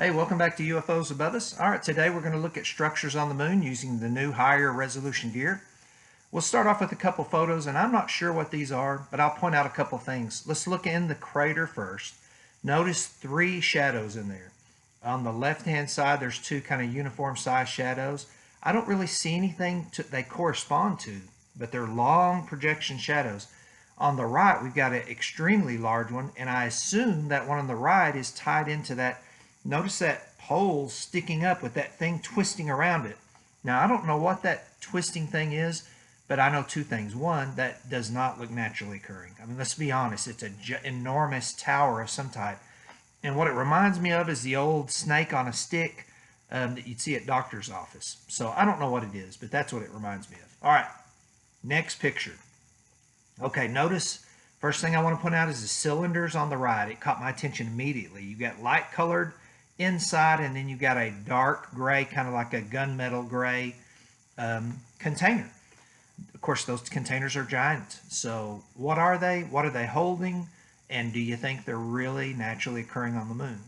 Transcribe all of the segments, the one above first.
Hey, welcome back to UFOs Above Us. All right, today we're going to look at structures on the moon using the new higher resolution gear. We'll start off with a couple photos, and I'm not sure what these are, but I'll point out a couple things. Let's look in the crater first. Notice three shadows in there. On the left-hand side, there's two kind of uniform-sized shadows. I don't really see anything they correspond to, but they're long projection shadows. On the right, we've got an extremely large one, and I assume that one on the right is tied into that. Notice that pole sticking up with that thing twisting around it. Now, I don't know what that twisting thing is, but I know two things. One, that does not look naturally occurring. I mean, let's be honest. It's an enormous tower of some type. And what it reminds me of is the old snake on a stick that you'd see at doctor's office. So I don't know what it is, but that's what it reminds me of. All right, next picture. Okay, notice, first thing I want to point out is the cylinders on the right. It caught my attention immediately. You got light colored inside, and then you got a dark gray, kind of like a gunmetal gray container. Of course, those containers are giant. So what are they? What are they holding? And do you think they're really naturally occurring on the moon?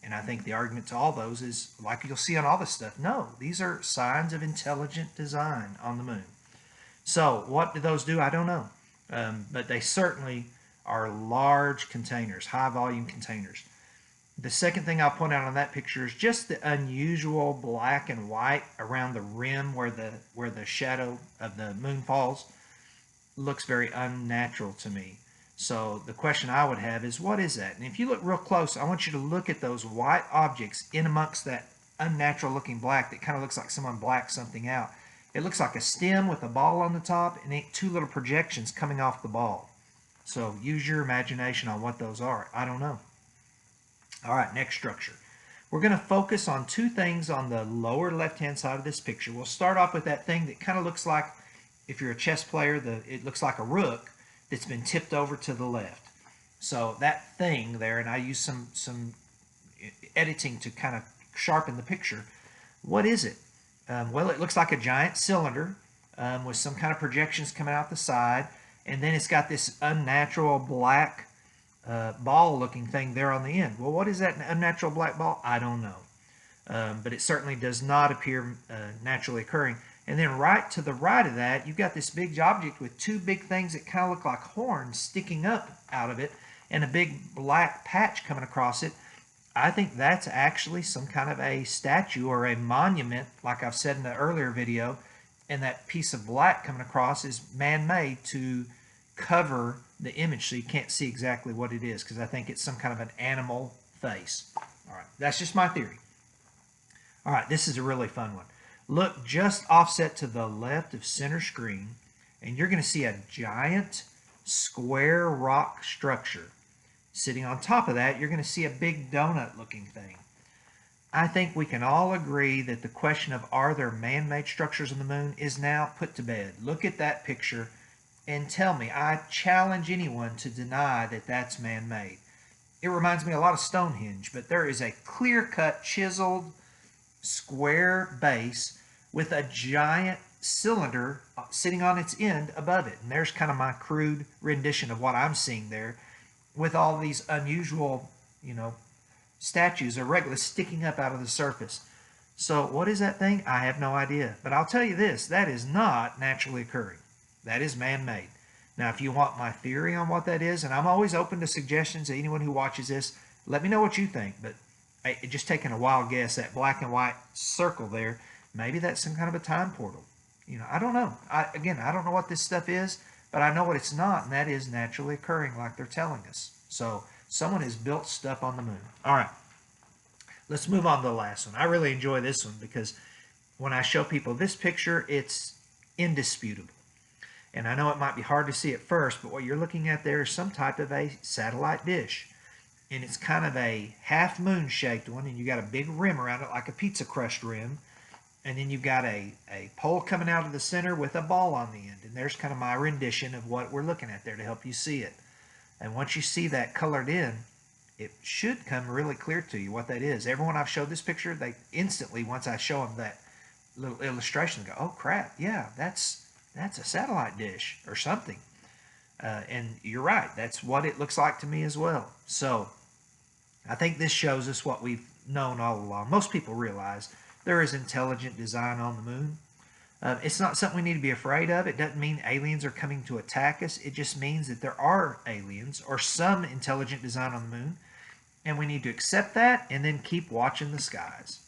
And I think the argument to all those is, like you'll see on all this stuff, no, these are signs of intelligent design on the moon. So what do those do? I don't know. But they certainly are large containers, high volume containers. The second thing I'll point out on that picture is just the unusual black and white around the rim where the shadow of the moon falls. Looks very unnatural to me. So the question I would have is, what is that? And if you look real close, I want you to look at those white objects in amongst that unnatural looking black that kind of looks like someone blacked something out. It looks like a stem with a ball on the top and two little projections coming off the ball. So use your imagination on what those are. I don't know. All right, next structure. We're going to focus on two things on the lower left-hand side of this picture. We'll start off with that thing that kind of looks like, if you're a chess player, it looks like a rook that's been tipped over to the left. So that thing there, and I use some editing to kind of sharpen the picture. What is it? Well, it looks like a giant cylinder with some kind of projections coming out the side, and then it's got this unnatural black ball-looking thing there on the end. Well, what is that unnatural black ball? I don't know. But it certainly does not appear naturally occurring. And then right to the right of that, you've got this big object with two big things that kind of look like horns sticking up out of it and a big black patch coming across it. I think that's actually some kind of a statue or a monument, like I've said in the earlier video, and that piece of black coming across is man-made to cover the image so you can't see exactly what it is, because I think it's some kind of an animal face. All right, that's just my theory. All right, this is a really fun one. Look just offset to the left of center screen, and you're going to see a giant square rock structure. Sitting on top of that, you're going to see a big donut-looking thing. I think we can all agree that the question of are there man-made structures on the moon is now put to bed. Look at that picture and tell me. I challenge anyone to deny that that's man-made. It reminds me a lot of Stonehenge, but there is a clear-cut, chiseled, square base with a giant cylinder sitting on its end above it. And there's kind of my crude rendition of what I'm seeing there, with all these unusual, statues or regoliths sticking up out of the surface. So what is that thing? I have no idea. But I'll tell you this, that is not naturally occurring. That is man-made. Now, if you want my theory on what that is, and I'm always open to suggestions to anyone who watches this, let me know what you think. But just taking a wild guess, that black and white circle there, maybe that's some kind of a time portal. I don't know. I don't know what this stuff is, but I know what it's not, and that is naturally occurring like they're telling us. So someone has built stuff on the moon. All right, let's move on to the last one. I really enjoy this one because when I show people this picture, it's indisputable. And I know it might be hard to see at first, but what you're looking at there is some type of a satellite dish. And it's kind of a half moon shaped one, and you got a big rim around it like a pizza crust rim. And then you've got a pole coming out of the center with a ball on the end. And there's kind of my rendition of what we're looking at there to help you see it. And once you see that colored in, it should come really clear to you what that is. Everyone I've showed this picture, they instantly, once I show them that little illustration, they go, oh crap, yeah, that's a satellite dish or something. And you're right, that's what it looks like to me as well. So I think this shows us what we've known all along. Most people realize there is intelligent design on the moon. It's not something we need to be afraid of. It doesn't mean aliens are coming to attack us. It just means that there are aliens or some intelligent design on the moon, and we need to accept that and then keep watching the skies.